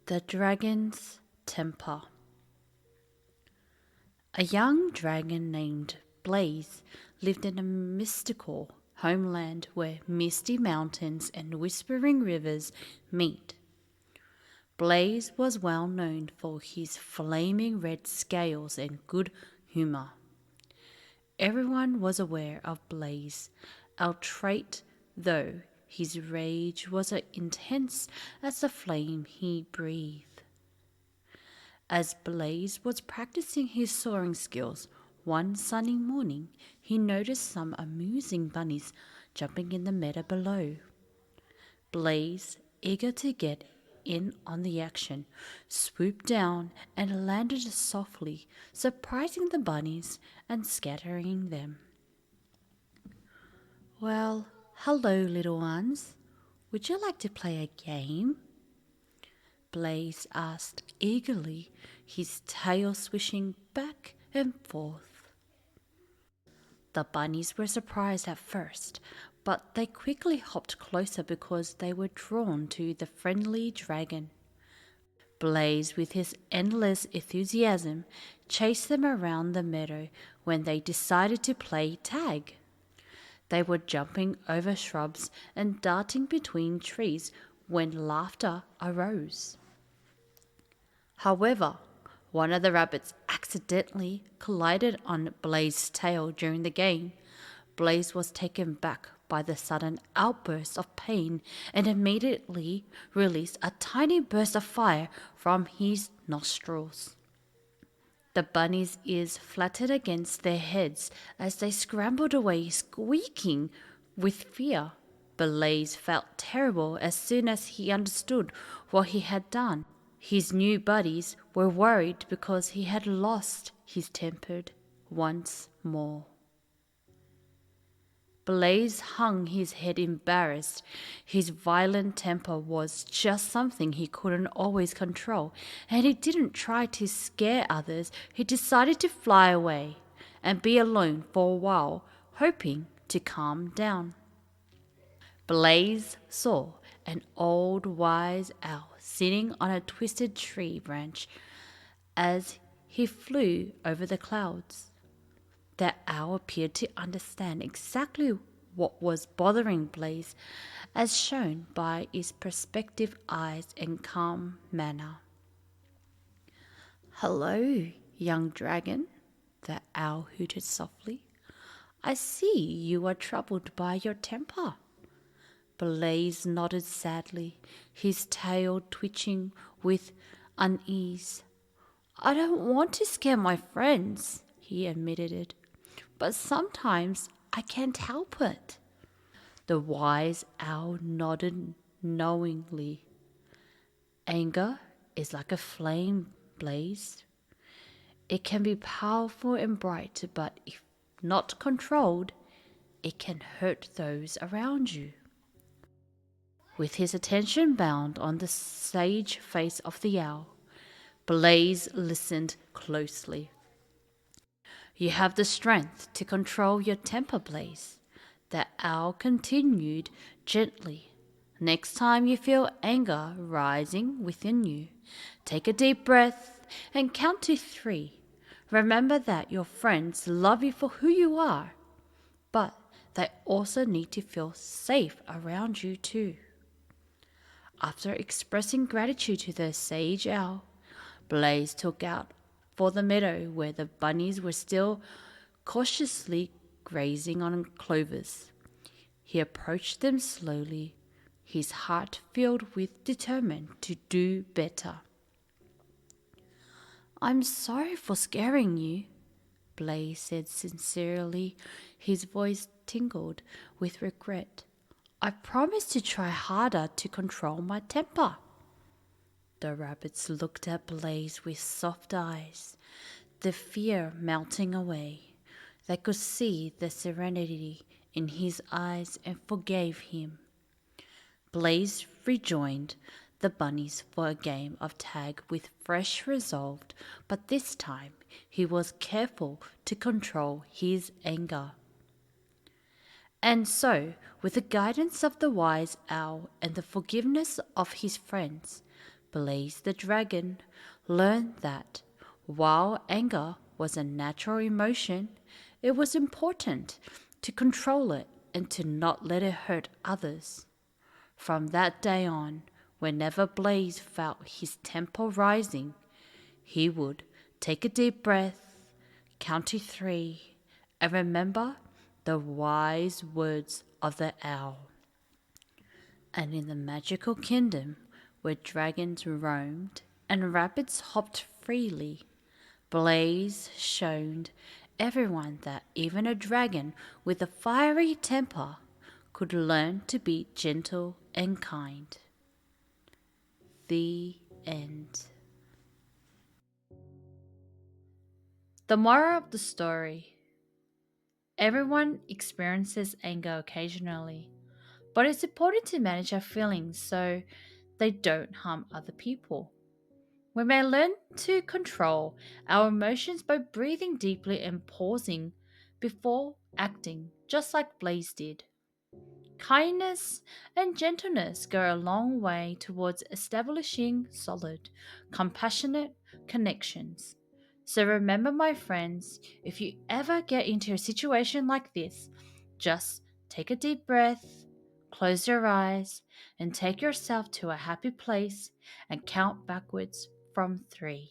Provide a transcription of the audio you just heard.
The Dragon's Temper. A young dragon named Blaze lived in a mystical homeland where misty mountains and whispering rivers meet. Blaze was well known for his flaming red scales and good humor. Everyone was aware of Blaze, a trait though his rage was as intense as the flame he breathed. As Blaze was practicing his soaring skills, one sunny morning he noticed some amusing bunnies jumping in the meadow below. Blaze, eager to get in on the action, swooped down and landed softly, surprising the bunnies and scattering them. "Well, hello, little ones. Would you like to play a game?" Blaze asked eagerly, his tail swishing back and forth. The bunnies were surprised at first, but they quickly hopped closer because they were drawn to the friendly dragon. Blaze, with his endless enthusiasm, chased them around the meadow when they decided to play tag. They were jumping over shrubs and darting between trees when laughter arose. However, one of the rabbits accidentally collided on Blaze's tail during the game. Blaze was taken back by the sudden outburst of pain and immediately released a tiny burst of fire from his nostrils. The bunnies' ears fluttered against their heads as they scrambled away, squeaking with fear. Blaze felt terrible as soon as he understood what he had done. His new buddies were worried because he had lost his temper once more. Blaze hung his head embarrassed. His violent temper was just something he couldn't always control, and he didn't try to scare others. He decided to fly away and be alone for a while, hoping to calm down. Blaze saw an old wise owl sitting on a twisted tree branch as he flew over the clouds. The owl appeared to understand exactly what was bothering Blaze, as shown by his perceptive eyes and calm manner. "Hello, young dragon," the owl hooted softly. "I see you are troubled by your temper." Blaze nodded sadly, his tail twitching with unease. "I don't want to scare my friends," he admitted it, "but sometimes I can't help it." The wise owl nodded knowingly. "Anger is like a flame, Blaze. It can be powerful and bright, but if not controlled, it can hurt those around you." With his attention bound on the sage face of the owl, Blaze listened closely. "You have the strength to control your temper, Blaze," the owl continued gently. "Next time you feel anger rising within you, take a deep breath and count to 3. Remember that your friends love you for who you are, but they also need to feel safe around you too." After expressing gratitude to the sage owl, Blaze took out for the meadow where the bunnies were still cautiously grazing on clovers. He approached them slowly, his heart filled with determined to do better. "I'm sorry for scaring you," Blaze said sincerely, his voice tingled with regret. "I promise to try harder to control my temper." The rabbits looked at Blaze with soft eyes, the fear melting away. They could see the serenity in his eyes and forgave him. Blaze rejoined the bunnies for a game of tag with fresh resolve, but this time he was careful to control his anger. And so, with the guidance of the wise owl and the forgiveness of his friends, Blaze the dragon learned that while anger was a natural emotion, it was important to control it and to not let it hurt others. From that day on, whenever Blaze felt his temper rising, he would take a deep breath, count to three, and remember the wise words of the owl. And in the magical kingdom where dragons roamed and rabbits hopped freely, Blaze showed everyone that even a dragon with a fiery temper could learn to be gentle and kind. The end. The moral of the story: everyone experiences anger occasionally, but it's important to manage our feelings so they don't harm other people. We may learn to control our emotions by breathing deeply and pausing before acting, just like Blaze did. Kindness and gentleness go a long way towards establishing solid, compassionate connections. So remember, my friends, if you ever get into a situation like this, just take a deep breath, close your eyes, and take yourself to a happy place and count backwards from 3.